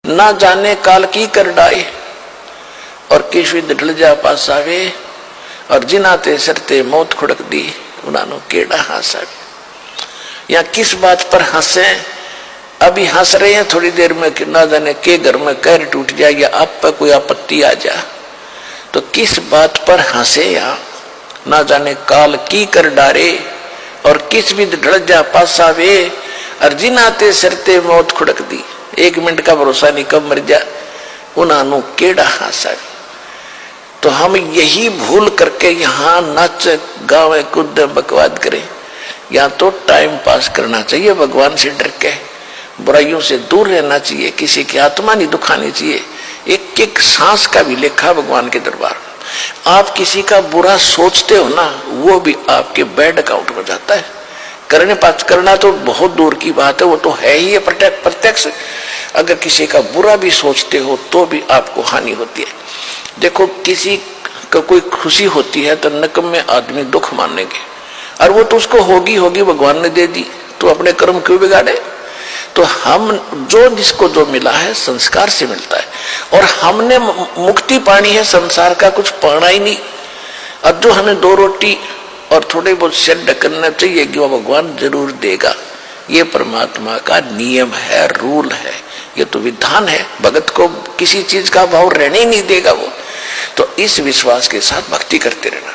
ना जाने काल की कर डाए और किस विद ढल जा पास आवे और जिनाते सरते मौत खुड़क दी उन्होंने केड़ा हंसावे। या किस बात पर हंसे? अभी हंस रहे हैं, थोड़ी देर में ना जाने के घर में कहर टूट जाए या आप पर कोई आपत्ति आ जाए तो किस बात पर हंसे? या ना जाने काल की कर डारे और किस विद ढल जा पास आवे और जिनाते सरते मौत खुड़क दी। 1 मिनट का भरोसा नहीं कब मर जा उन्होंने केड़ा हंसावे। तो हम यही भूल करके यहाँ नाच गावे कूद बकवाद करें। या तो टाइम पास करना चाहिए, भगवान से डर के बुराइयों से दूर रहना चाहिए, किसी की आत्मा नहीं दुखानी चाहिए। एक एक सांस का भी लेखा भगवान के दरबार में। आप किसी का बुरा सोचते हो ना, वो भी आपके बैड अकाउंट में जाता है। करने पास करना तो बहुत दूर की बात है, वो तो है ही प्रत्यक्ष। अगर किसी का बुरा भी सोचते हो तो भी आपको हानि होती है। देखो किसी का कोई खुशी होती है तो नकम्मे आदमी दुख मानेंगे, और वो तो उसको होगी होगी भगवान ने दे दी, तो अपने कर्म क्यों बिगाड़े? तो हम जो जिसको जो मिला है संस्कार से मिलता है, और हमने मुक्ति पानी है, संसार का कुछ पाना ही नहीं। और जो हमें 2 रोटी और थोड़े बहुत सिर ढकना चाहिए कि वो भगवान जरूर देगा। ये परमात्मा का नियम है, रूल है, ये तो विधान है। भगत को किसी चीज का भाव रहने ही नहीं देगा वो। तो इस विश्वास के साथ भक्ति करते रहना।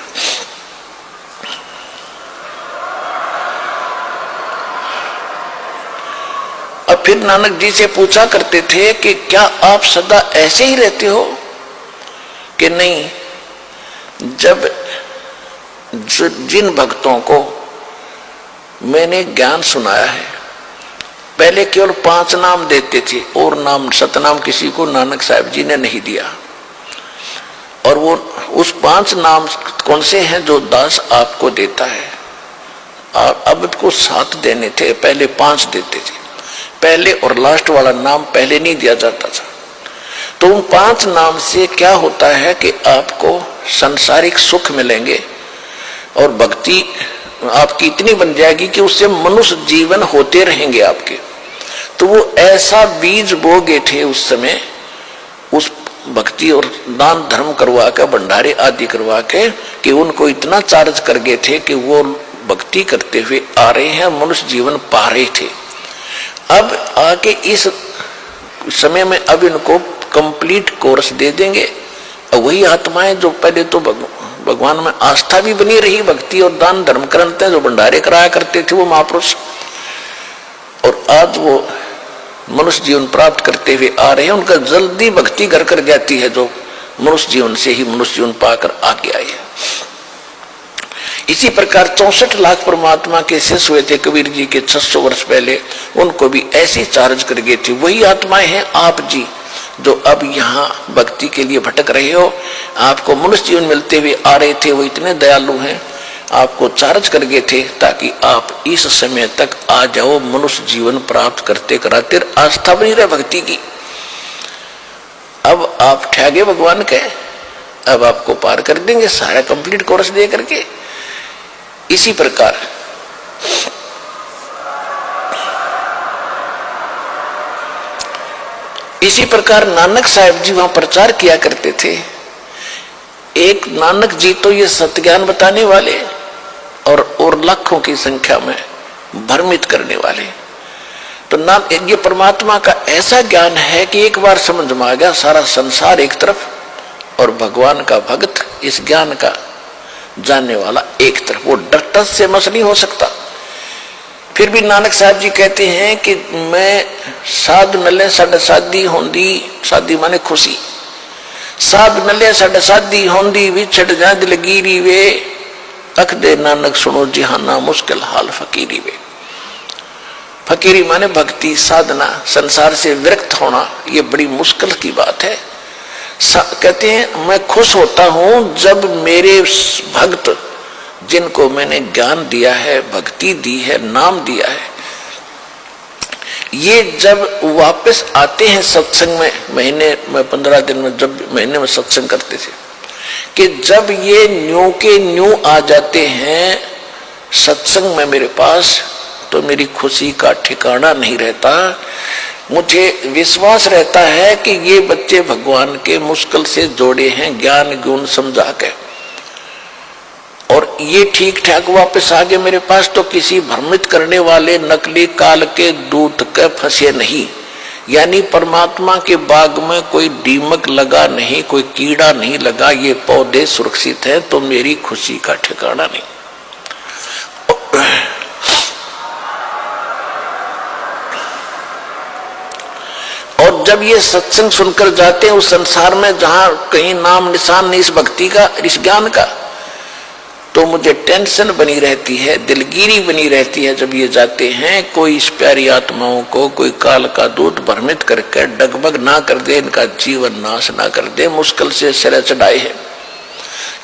अब फिर नानक जी से पूछा करते थे कि क्या आप सदा ऐसे ही रहते हो कि नहीं? जब जिन भक्तों को मैंने ज्ञान सुनाया है, पहले केवल 5 नाम देते थे और नाम सतनाम किसी को नानक साहब जी ने नहीं दिया। और वो उस 5 नाम कौन से हैं जो दास आपको देता है? अब को 7 देने थे, पहले 5 देते थे। पहले और लास्ट वाला नाम पहले नहीं दिया जाता था। तो उन 5 नाम से क्या होता है कि आपको सांसारिक सुख मिलेंगे और भक्ति आपकी इतनी बन जाएगी कि उससे मनुष्य जीवन होते रहेंगे आपके। तो वो ऐसा बीज बोगे थे उस समय, उस भक्ति और दान धर्म करवा के, भंडारे आदि करवा के, कि उनको इतना चार्ज कर गए थे कि वो भक्ति करते हुए आ रहे हैं, मनुष्य जीवन पा रहे थे। अब आके इस समय में अब इनको कंप्लीट कोर्स दे देंगे। और वही आत्माएं जो पहले तो भगवान में आस्था भी बनी रही, भक्ति और दान धर्म करते जो भंडारे कराया करते थे वो महापुरुष, और आज वो मनुष्य जीवन प्राप्त करते हुए आ रहे हैं। उनका जल्दी भक्ति घर कर जाती है जो मनुष्य जीवन से ही मनुष्य जीवन पाकर आगे आए हैं। इसी प्रकार 64 लाख परमात्मा के शिष्य हुए थे कबीर जी के 600 वर्ष पहले, उनको भी ऐसी चार्ज कर गए थे। वही आत्माएं हैं आप जी जो अब यहाँ भक्ति के लिए भटक रहे हो। आपको मनुष्य जीवन मिलते हुए आ रहे थे, वो इतने दयालु हैं, आपको चार्ज कर गए थे ताकि आप इस समय तक आ जाओ, मनुष्य जीवन प्राप्त करते कराते आस्था बनी रहे भक्ति की। अब आप ठहगे भगवान के, अब आपको पार कर देंगे सारा कंप्लीट कोर्स दे करके। इसी प्रकार नानक साहब जी वहां प्रचार किया करते थे। एक नानक जी तो ये सत्य ज्ञान बताने वाले और लाखों की संख्या में भ्रमित करने वाले। तो ये परमात्मा का ऐसा ज्ञान है कि एक बार समझ में आ गया सारा संसार एक तरफ और भगवान का भक्त इस ज्ञान का जानने वाला एक तरफ, वो डर से मस नहीं हो सकता। फिर भी नानक साहब जी कहते हैं कि मैं साध नले साढ़े शादी होंदी, शादी माने खुशी, साध नले साढ़े शादी होंदी विछड़ जांद लगीरी वे, अख दे नानक सुनो जिहाना मुश्किल हाल फकीरी वे। फकीरी माने भक्ति साधना, संसार से विरक्त होना, ये बड़ी मुश्किल की बात है। कहते हैं मैं खुश होता हूं जब मेरे भक्त जिनको मैंने ज्ञान दिया है, भक्ति दी है, नाम दिया है, ये जब वापस आते हैं सत्संग में, महीने में 15 दिन में जब महीने में सत्संग करते थे, कि जब ये न्यू के न्यू आ जाते हैं सत्संग में मेरे पास, तो मेरी खुशी का ठिकाना नहीं रहता। मुझे विश्वास रहता है कि ये बच्चे भगवान के मुश्किल से जोड़े हैं ज्ञान गुण समझा के, और ये ठीक ठाक वापस आ गए मेरे पास, तो किसी भ्रमित करने वाले नकली काल के दूत के फंसे नहीं। यानी परमात्मा के बाग में कोई दीमक लगा नहीं, कोई कीड़ा नहीं लगा, ये पौधे सुरक्षित हैं, तो मेरी खुशी का ठिकाना नहीं। और जब ये सत्संग सुनकर जाते हैं उस संसार में जहां कहीं नाम निशान नहीं इस भक्ति का, इस ज्ञान का, तो मुझे टेंशन बनी रहती है, दिलगिरी बनी रहती है। जब ये जाते हैं कोई इस प्यारी आत्माओं को कोई काल का दूत भ्रमित करके डगमग ना कर दे, इनका जीवन नाश ना कर दे, मुश्किल से सिर चढ़ाए है।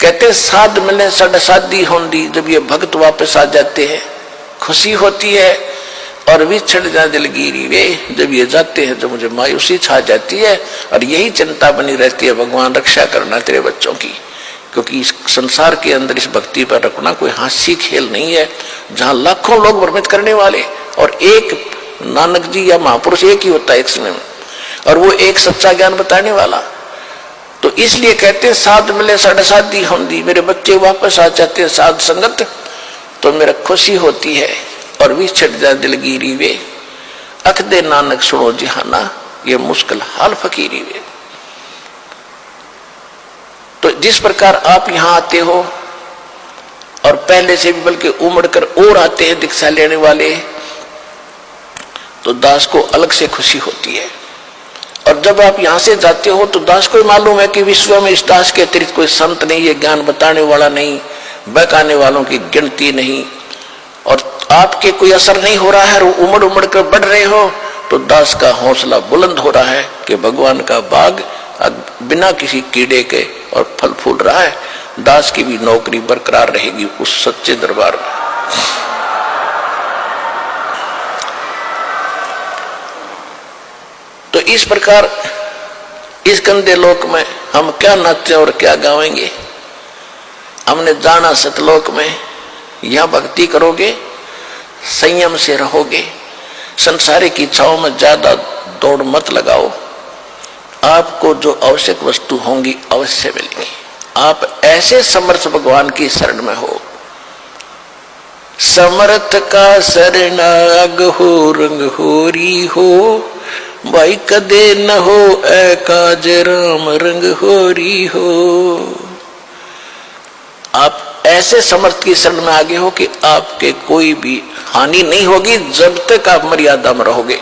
कहते साध मिले सड शादी होंदी, जब ये भक्त वापस आ जाते हैं खुशी होती है, और विछड़ जाए दिलगिरी वे, जब ये जाते हैं तो मुझे मायूसी छा जाती है, और यही चिंता बनी रहती है, भगवान रक्षा करना तेरे बच्चों की, क्योंकि इस संसार के अंदर इस भक्ति पर रखना कोई हास्य खेल नहीं है, जहां लाखों लोग भ्रमित करने वाले, और एक नानक जी या महापुरुष एक ही होता है एक समय में, और वो एक सच्चा ज्ञान बताने वाला। तो इसलिए कहते हैं साध मिले सड शादी होंदी, मेरे बच्चे वापस आ जाते हैं साध संगत, तो मेरा खुशी होती है, और विछड़ जाए दिलगिरी वे, अख दे नानक सुनो जिहाना, ये मुश्किल हाल फकीरी वे। तो जिस प्रकार आप यहां आते हो, और पहले से भी बल्कि उमड़ कर और आते हैं दीक्षा लेने वाले, तो दास को अलग से खुशी होती है। और जब आप यहां से जाते हो तो दास को मालूम है कि विश्व में इस दास के अतिरिक्त कोई संत नहीं, ये ज्ञान बताने वाला नहीं, बहकाने वालों की गिनती नहीं, और आपके कोई असर नहीं हो रहा है, उमड़ उमड़ कर बढ़ रहे हो, तो दास का हौसला बुलंद हो रहा है कि भगवान का बाग बिना किसी कीड़े के और फल फूल रहा है, दास की भी नौकरी बरकरार रहेगी उस सच्चे दरबार में। तो इस प्रकार इस गंदे लोक में हम क्या नाचे और क्या गावेंगे। हमने जाना सतलोक में, यहां भक्ति करोगे, संयम से रहोगे, संसारिक इच्छाओं में ज्यादा दौड़ मत लगाओ, आपको जो आवश्यक वस्तु होंगी अवश्य मिलेगी। आप ऐसे समर्थ भगवान की शरण में हो, समर्थ का शरणाग हो, रंग होरी हो, भाई कदे न हो ऐ काज राम, रंग होरी हो। आप ऐसे समर्थ की शरण में आगे हो कि आपके कोई भी हानि नहीं होगी जब तक आप मर्यादा में रहोगे।